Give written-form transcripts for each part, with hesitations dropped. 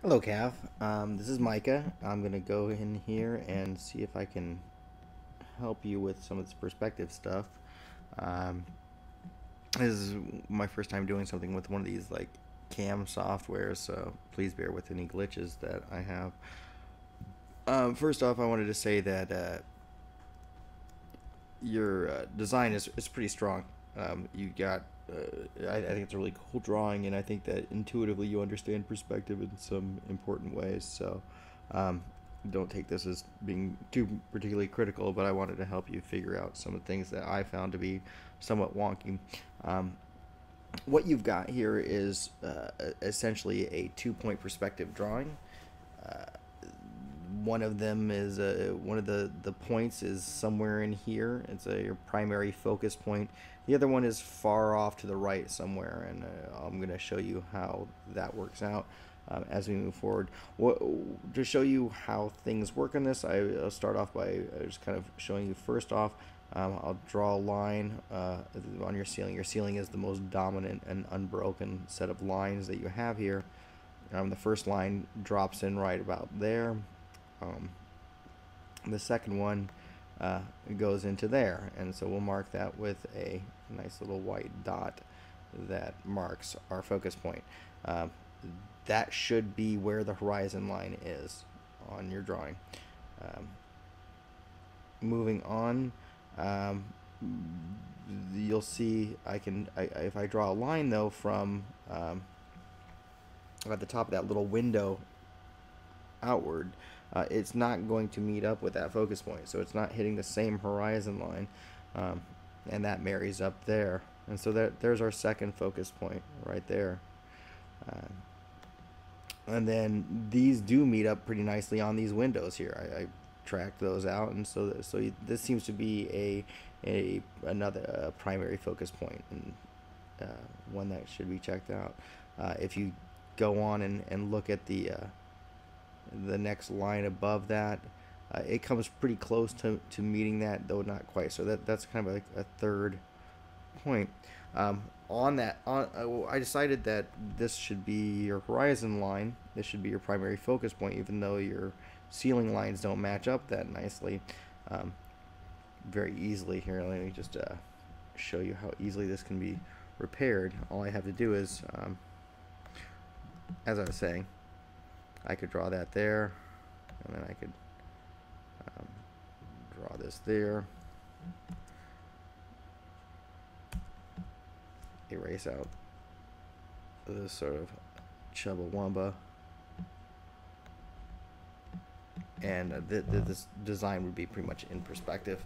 Hello, Cav. This is Micah. I'm going to go in here and see if I can help you with some of this perspective stuff. Um, this is my first time doing something with one of these like cam softwares, so please bear with any glitches that I have. First off, I wanted to say that your design is pretty strong. You got, I think it's a really cool drawing, and I think that intuitively you understand perspective in some important ways. So, um, don't take this as being too particularly critical, but I wanted to help you figure out some of the things that I found to be somewhat wonky. Um, what you've got here is essentially a 2 point perspective drawing. Uh, one of them is one of the points is somewhere in here. It's your primary focus point. The other one is far off to the right somewhere, and I'm going to show you how that works out as we move forward. To show you how things work on this, I'll start off by just kind of showing you first off. I'll draw a line on your ceiling. Your ceiling is the most dominant and unbroken set of lines that you have here. The first line drops in right about there. Um, the second one goes into there, and so we'll mark that with a nice little white dot that marks our focus point. Um, that should be where the horizon line is on your drawing. Um, Moving on, um, you'll see if I draw a line though from at the top of that little window outward, it's not going to meet up with that focus point. So it's not hitting the same horizon line, um, and that marries up there. And so there's our second focus point right there. Uh, and then these do meet up pretty nicely on these windows here. I tracked those out, and so this seems to be another primary focus point, and uh, one that should be checked out. If you go on and look at the next line above that, it comes pretty close to meeting that, though not quite. So that's kind of a third point. I decided that this should be your horizon line. This should be your primary focus point, even though your ceiling lines don't match up that nicely. Um, Very easily here. Let me just show you how easily this can be repaired. All I have to do is, as I was saying, I could draw that there, and then I could um, draw this there, erase out this sort of Chubbawamba, and this design would be pretty much in perspective.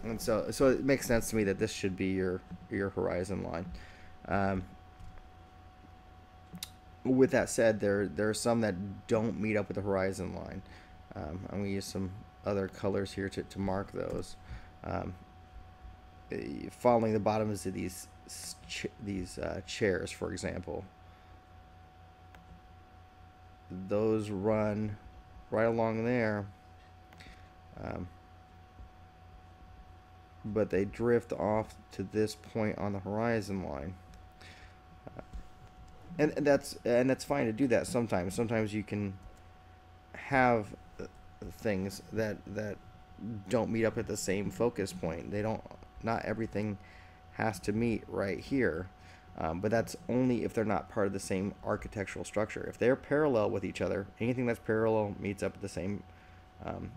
And so it makes sense to me that this should be your horizon line. Um, with that said, there are some that don't meet up with the horizon line. I'm going to use some other colors here to mark those. Um, Following the bottoms of these chairs, for example, those run right along there, um, but they drift off to this point on the horizon line. And that's fine to do that sometimes. Sometimes you can have things that don't meet up at the same focus point. They don't. Not everything has to meet right here, but that's only if they're not part of the same architectural structure. If they're parallel with each other, anything that's parallel meets up at the same um,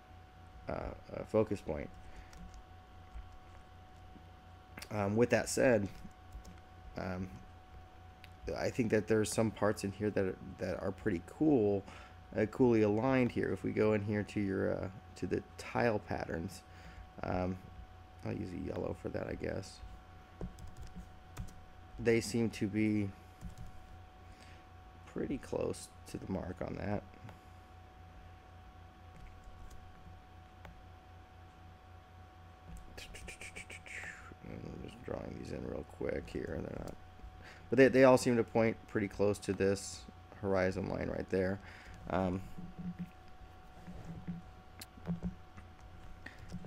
focus point. With that said, um, I think that there's some parts in here that are pretty cool, coolly aligned here. If we go in here to your to the tile patterns, um, I'll use a yellow for that, I guess. They seem to be pretty close to the mark on that. I'm just drawing these in real quick here. They're not, but they all seem to point pretty close to this horizon line right there.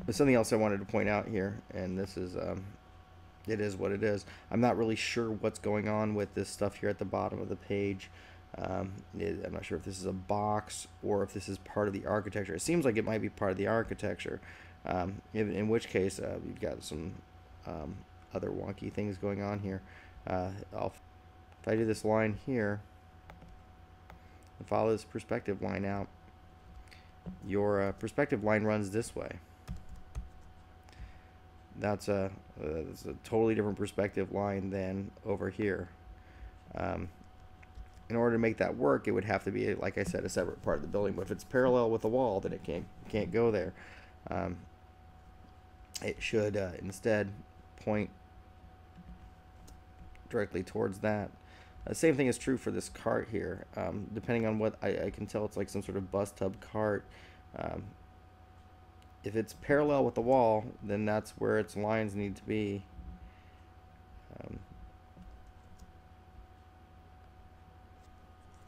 But something else I wanted to point out here, and this is it is what it is. I'm not really sure what's going on with this stuff here at the bottom of the page. I'm not sure if this is a box or if this is part of the architecture. It seems like it might be part of the architecture, in which case you've got some other wonky things going on here. If I do this line here and follow this perspective line out, your perspective line runs this way. That's a totally different perspective line than over here. In order to make that work, it would have to be, like I said, a separate part of the building. But if it's parallel with the wall, then it can't go there. It should instead point directly towards that. Same thing is true for this cart here. Depending on what I can tell, it's like some sort of bus tub cart. If it's parallel with the wall, then that's where its lines need to be.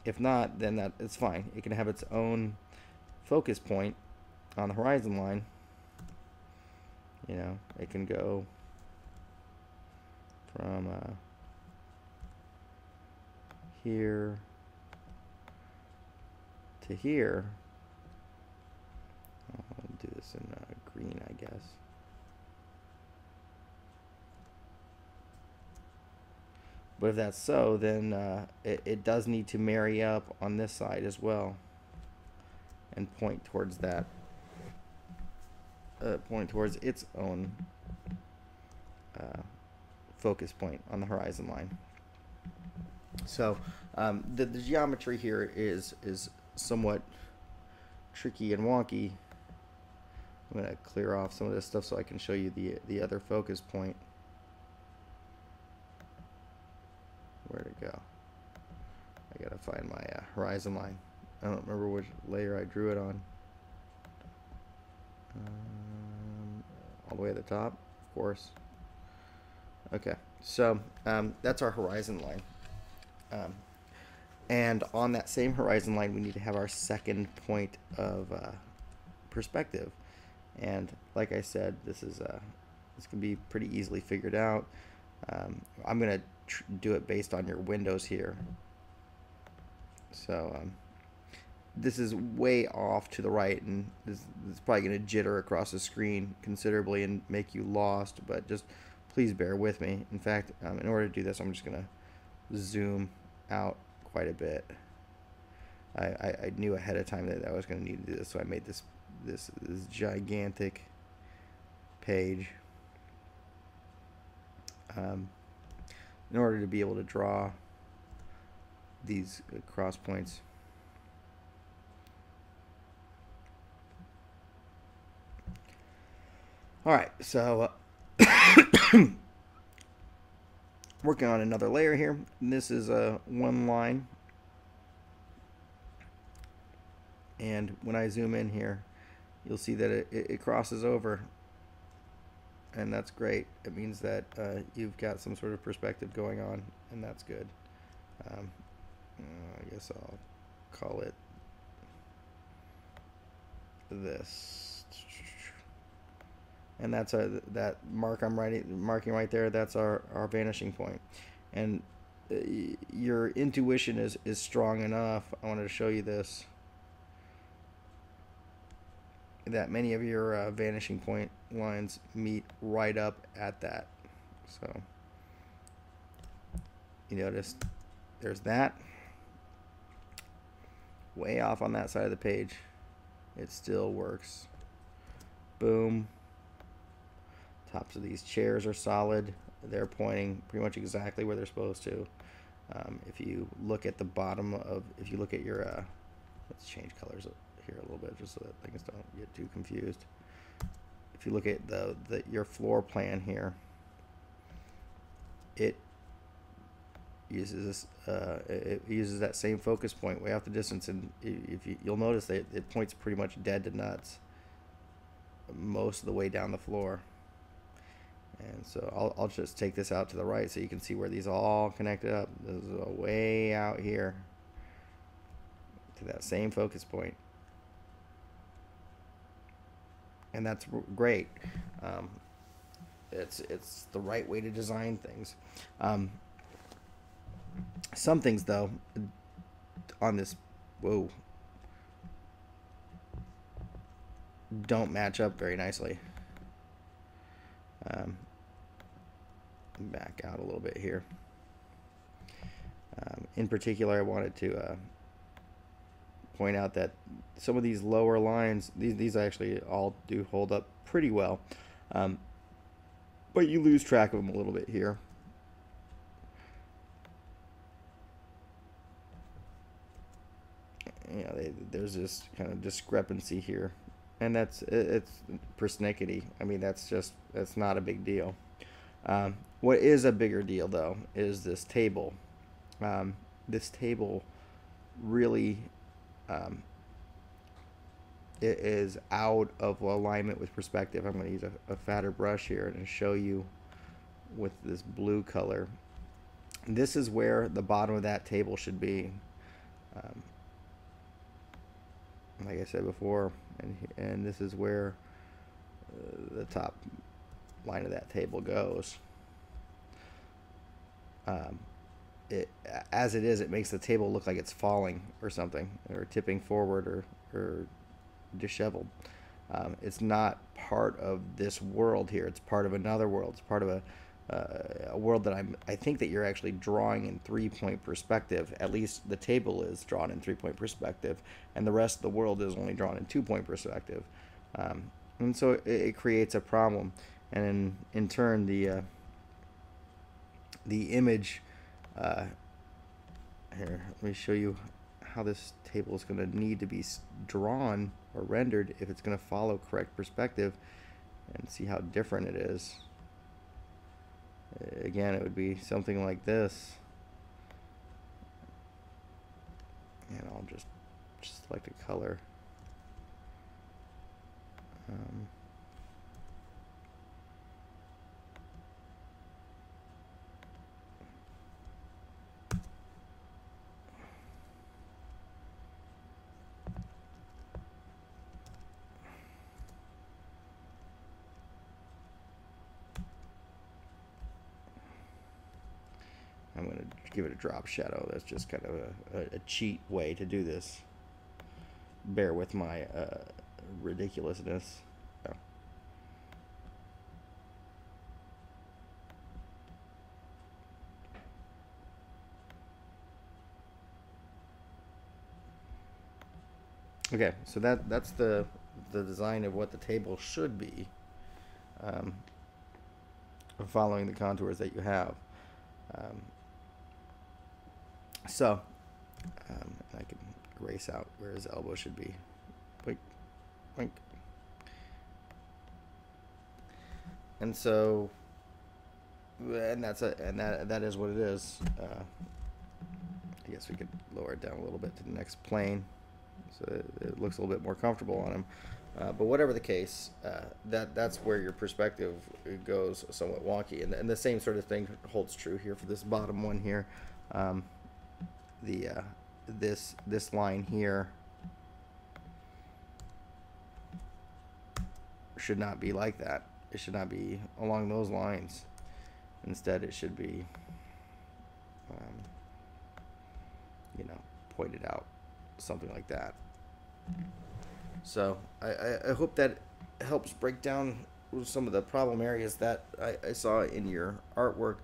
If not, then it's fine. It can have its own focus point on the horizon line. You know, it can go from here to here. I'll do this in green, I guess. But if that's so, then it does need to marry up on this side as well and point towards that. Point towards its own focus point on the horizon line. So the geometry here is somewhat tricky and wonky. I'm going to clear off some of this stuff so I can show you the other focus point. Where'd it go? I gotta find my horizon line. I don't remember which layer I drew it on. All the way at the top, of course. Okay, so that's our horizon line. And on that same horizon line, we need to have our second point of perspective. And like I said, this can be pretty easily figured out. I'm going to do it based on your windows here. So this is way off to the right, and this is probably going to jitter across the screen considerably and make you lost, but just please bear with me. In fact, in order to do this, I'm just going to zoom out quite a bit. I knew ahead of time that I was going to need to do this, so I made this gigantic page. In order to be able to draw these cross points. All right, so working on another layer here. And this is one line, and when I zoom in here, you'll see that it crosses over. And that's great. It means that you've got some sort of perspective going on, and that's good. I guess I'll call it this. And that's that mark I'm marking right there. That's our vanishing point. And your intuition is strong enough. I wanted to show you this. That many of your vanishing point lines meet right up at that. So you notice there's that. Way off on that side of the page. It still works. Boom. Tops of these chairs are solid. They're pointing pretty much exactly where they're supposed to. If you look at the bottom of, if you look at your, let's change colors here a little bit just so that things don't get too confused. If you look at your floor plan here, it uses that same focus point way off the distance, and you'll notice that it points pretty much dead to nuts most of the way down the floor. And so I'll just take this out to the right so you can see where these all connected up. This is way out here to that same focus point. And that's great. It's the right way to design things. Some things, though, on this, whoa, don't match up very nicely. Back out a little bit here. In particular, I wanted to point out that some of these lower lines, these actually all do hold up pretty well, but you lose track of them a little bit here. You know, there's this kind of discrepancy here, and it's persnickety. I mean, that's not a big deal. What is a bigger deal, though, is this table. This table really it is out of alignment with perspective. I'm going to use a fatter brush here and show you with this blue color. This is where the bottom of that table should be. Like I said before, and this is where the top line of that table goes. As it is, it makes the table look like it's falling or something, or tipping forward, or disheveled. It's not part of this world here. It's part of another world. It's part of a world that I think that you're actually drawing in 3-point perspective. At least the table is drawn in 3-point perspective, and the rest of the world is only drawn in 2-point perspective. And so it creates a problem, and in turn the image. Here, let me show you how this table is going to need to be drawn or rendered if it's going to follow correct perspective, and see how different it is. Again, it would be something like this, and I'll just select a color. I'm going to give it a drop shadow. That's just kind of a cheat way to do this. Bear with my ridiculousness. Oh. Okay, so that's the design of what the table should be, following the contours that you have. So I can erase out where his elbow should be. Wink, wink. And so, and that is what it is. I guess we could lower it down a little bit to the next plane, so it looks a little bit more comfortable on him. But whatever the case, that's where your perspective goes somewhat wonky, and the same sort of thing holds true here for this bottom one here. This line here should not be like that. It should not be along those lines. Instead, it should be, pointed out, something like that. So I hope that helps break down some of the problem areas that I saw in your artwork.